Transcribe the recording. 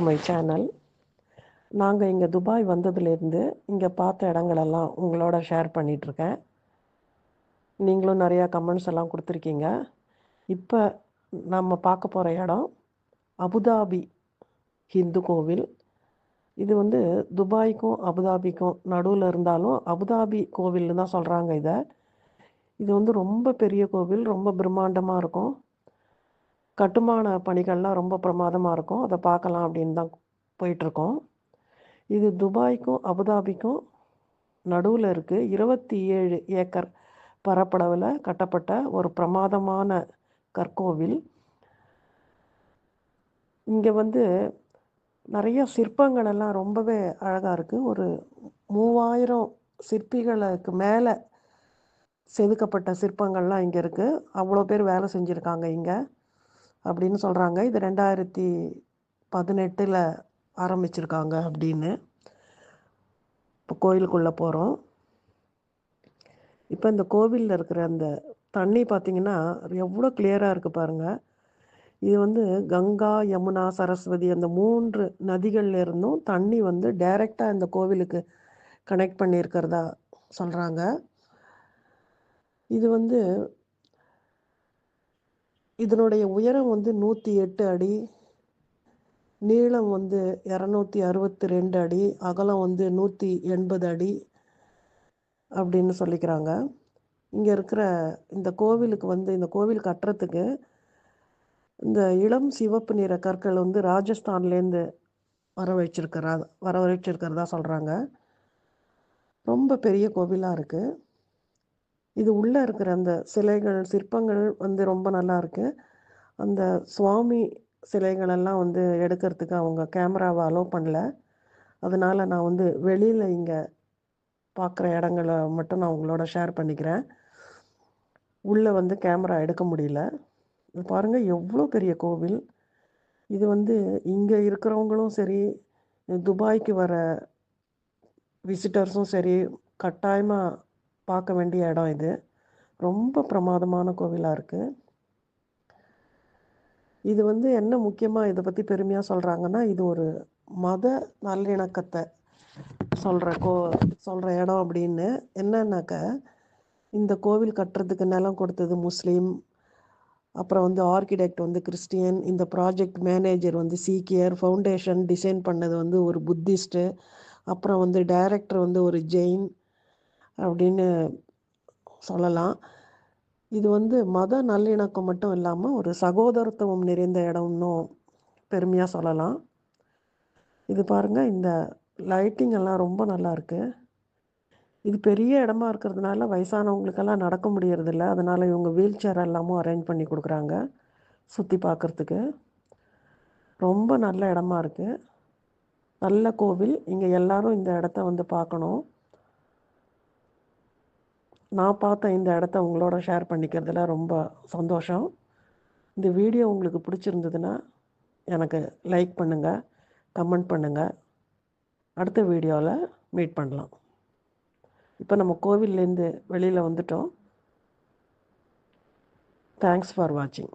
My channel. நாங்கள் இங்கே Dubai வந்ததுலேருந்து இங்கே பார்த்த இடங்களெல்லாம் உங்களோட ஷேர் பண்ணிகிட்ருக்கேன். நீங்களும் நிறையா கமெண்ட்ஸ் எல்லாம் கொடுத்துருக்கீங்க. இப்போ நம்ம பார்க்க போகிற இடம் அபுதாபி ஹிந்து கோவில். இது வந்து துபாய்க்கும் அபுதாபிக்கும் நடுவில் இருந்தாலும் அபுதாபி கோவில்னு தான் சொல்கிறாங்க இதை. இது வந்து ரொம்ப பெரிய கோவில், ரொம்ப பிரம்மாண்டமாக இருக்கும். கட்டுமான பணிகள்லாம் ரொம்ப பிரமாதமாக இருக்கும். அதை பார்க்கலாம் அப்படின்னு தான் போயிட்டுருக்கோம். இது துபாய்க்கும் அபுதாபிக்கும் நடுவில் இருக்குது. 27 ஏக்கர் பரப்பளவில் கட்டப்பட்ட ஒரு பிரமாதமான கற்கோவில். இங்கே வந்து நிறைய சிற்பங்கள் எல்லாம் ரொம்பவே அழகாக இருக்குது. ஒரு 3000 சிற்பிகளுக்கு மேலே செதுக்கப்பட்ட சிற்பங்கள்லாம் இங்கே இருக்குது. அவ்வளோ பேர் வேலை செஞ்சுருக்காங்க இங்கே அப்படின்னு சொல்கிறாங்க. இது 2018 ஆரம்பிச்சிருக்காங்க அப்படின்னு. இப்போ கோயிலுக்குள்ளே போகிறோம். இப்போ இந்த கோவிலில் இருக்கிற அந்த தண்ணி பார்த்திங்கன்னா எவ்வளோ கிளியராக இருக்குது பாருங்கள். இது வந்து கங்கா, யமுனா, சரஸ்வதி அந்த 3 நதிகள்ல இருந்தும் தண்ணி வந்து டைரெக்டாக இந்த கோவிலுக்கு கனெக்ட் பண்ணியிருக்கிறதா சொல்கிறாங்க. இது வந்து இதனுடைய உயரம் வந்து 108 அடி, நீளம் வந்து 262 அடி, அகலம் வந்து 180 அடி அப்படின்னு சொல்லிக்கிறாங்க. இங்கே இருக்கிற இந்த கோவிலுக்கு வந்து இந்த கோவில் கட்டுறதுக்கு இந்த இளம் சிவப்பு நிற கற்கள் வந்து ராஜஸ்தான்லேருந்து வரவழைச்சிருக்கிறதா சொல்கிறாங்க. ரொம்ப பெரிய கோவிலாக இருக்குது. இது உள்ளே இருக்கிற அந்த சிலைகள், சிற்பங்கள் வந்து ரொம்ப நல்லா இருக்குது. அந்த சுவாமி சிலைகளெல்லாம் வந்து எடுக்கிறதுக்கு அவங்க கேமராவை அலோவ் பண்ணல. அதனால் நான் வந்து வெளியில் இங்கே பார்க்குற இடங்களை மட்டும் நான் உங்களோட ஷேர் பண்ணிக்கிறேன். உள்ளே வந்து கேமரா எடுக்க முடியல. இது பாருங்கள் எவ்வளோ பெரிய கோவில். இது வந்து இங்கே இருக்கிறவங்களும் சரி, துபாய்க்கு வர விசிட்டர்ஸும் சரி கட்டாயமாக பார்க்க வேண்டிய இடம் இது. ரொம்ப பிரமாதமான கோவிலாக இருக்குது. இது வந்து என்ன முக்கியமாக இதை பற்றி பெருமையாக சொல்கிறாங்கன்னா, இது ஒரு மத நல்லிணக்கத்தை சொல்கிற இடம் அப்படின்னு. என்னன்னாக்க இந்த கோவில் கட்டுறதுக்கு நிலம் கொடுத்தது முஸ்லீம், அப்புறம் வந்து ஆர்கிடெக்ட் வந்து கிறிஸ்டியன், இந்த ப்ராஜெக்ட் மேனேஜர் வந்து சீக்கியர், ஃபவுண்டேஷன் டிசைன் பண்ணது வந்து ஒரு புத்திஸ்ட்டு, அப்புறம் வந்து டைரக்டர் வந்து ஒரு ஜெயின் அப்படின்னு சொல்லலாம். இது வந்து மத நல்லிணக்கம் மட்டும் இல்லாமல் ஒரு சகோதரத்துவம் நிறைந்த இடம்னும் பெருமையாக சொல்லலாம். இது பாருங்கள், இந்த லைட்டிங் எல்லாம் ரொம்ப நல்லா இருக்குது. இது பெரிய இடமா இருக்கிறதுனால வயசானவங்களுக்கெல்லாம் நடக்க முடியறதில்ல. அதனால் இவங்க வீல் சேர் எல்லாமும் அரேஞ்ச் பண்ணி கொடுக்குறாங்க சுற்றி பார்க்குறதுக்கு. ரொம்ப நல்ல இடமா இருக்குது. நல்ல கோவில். இங்கே எல்லாரும் இந்த இடத்த வந்து பார்க்கணும். நான் பார்த்த இந்த இடத்த உங்களோட ஷேர் பண்ணிக்கிறதுல ரொம்ப சந்தோஷம். இந்த வீடியோ உங்களுக்கு பிடிச்சிருந்ததுன்னா எனக்கு லைக் பண்ணுங்கள், கமெண்ட் பண்ணுங்கள். அடுத்த வீடியோவில் மீட் பண்ணலாம். இப்போ நம்ம கோவில்லேருந்து வெளியில் வந்துட்டோம். தேங்க்ஸ் ஃபார் வாட்சிங்.